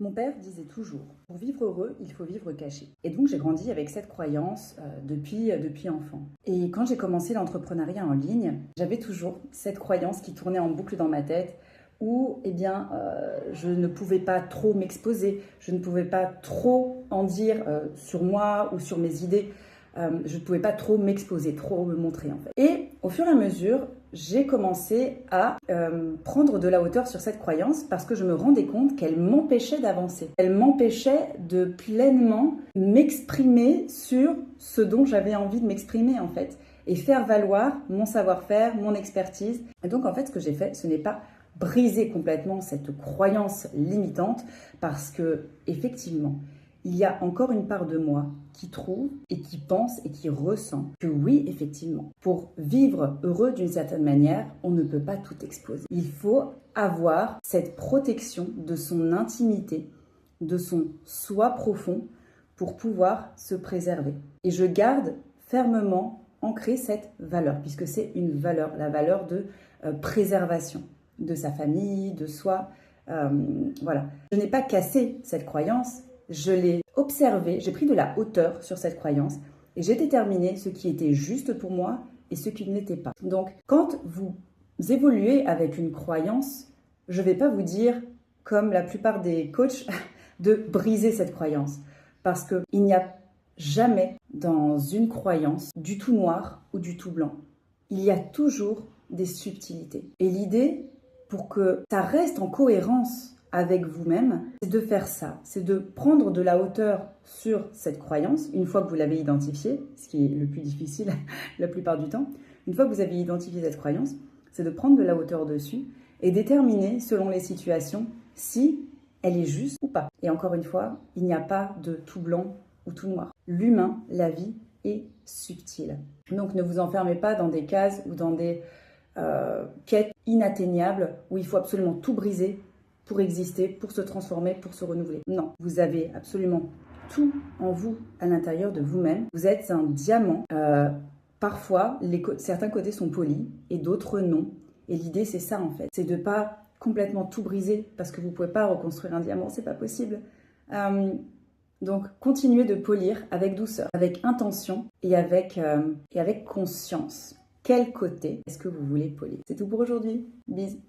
Mon père disait toujours, pour vivre heureux, il faut vivre caché. Et donc j'ai grandi avec cette croyance depuis enfant. Et quand j'ai commencé l'entrepreneuriat en ligne, j'avais toujours cette croyance qui tournait en boucle dans ma tête où je ne pouvais pas trop m'exposer, je ne pouvais pas trop en dire sur moi ou sur mes idées. Je ne pouvais pas trop m'exposer, trop me montrer en fait. Et au fur et à mesure, j'ai commencé à prendre de la hauteur sur cette croyance parce que je me rendais compte qu'elle m'empêchait d'avancer. Elle m'empêchait de pleinement m'exprimer sur ce dont j'avais envie de m'exprimer en fait et faire valoir mon savoir-faire, mon expertise. Et donc en fait, ce que j'ai fait, ce n'est pas briser complètement cette croyance limitante parce que effectivement, il y a encore une part de moi qui trouve et qui pense et qui ressent que oui, effectivement, pour vivre heureux d'une certaine manière, on ne peut pas tout exposer. Il faut avoir cette protection de son intimité, de son soi profond pour pouvoir se préserver. Et je garde fermement ancrée cette valeur, puisque c'est une valeur, la valeur de préservation de sa famille, de soi. Voilà. Je n'ai pas cassé cette croyance. Je l'ai observé, j'ai pris de la hauteur sur cette croyance et j'ai déterminé ce qui était juste pour moi et ce qui ne l'était pas. Donc, quand vous évoluez avec une croyance, je ne vais pas vous dire, comme la plupart des coachs, de briser cette croyance. Parce qu'il n'y a jamais dans une croyance du tout noir ou du tout blanc. Il y a toujours des subtilités. Et l'idée, pour que ça reste en cohérence avec vous-même, c'est de faire ça, c'est de prendre de la hauteur sur cette croyance, une fois que vous l'avez identifiée, ce qui est le plus difficile la plupart du temps, une fois que vous avez identifié cette croyance, c'est de prendre de la hauteur dessus et déterminer, selon les situations, si elle est juste ou pas. Et encore une fois, il n'y a pas de tout blanc ou tout noir. L'humain, la vie, est subtile. Donc ne vous enfermez pas dans des cases ou dans des quêtes inatteignables où il faut absolument tout briser pour exister, pour se transformer, pour se renouveler. Non, vous avez absolument tout en vous, à l'intérieur de vous-même. Vous êtes un diamant. Parfois, certains côtés sont polis et d'autres non. Et l'idée, c'est ça en fait. C'est de ne pas complètement tout briser parce que vous ne pouvez pas reconstruire un diamant, c'est pas possible. Donc, continuez de polir avec douceur, avec intention et avec conscience. Quel côté est-ce que vous voulez polir? C'est tout pour aujourd'hui. Bisous.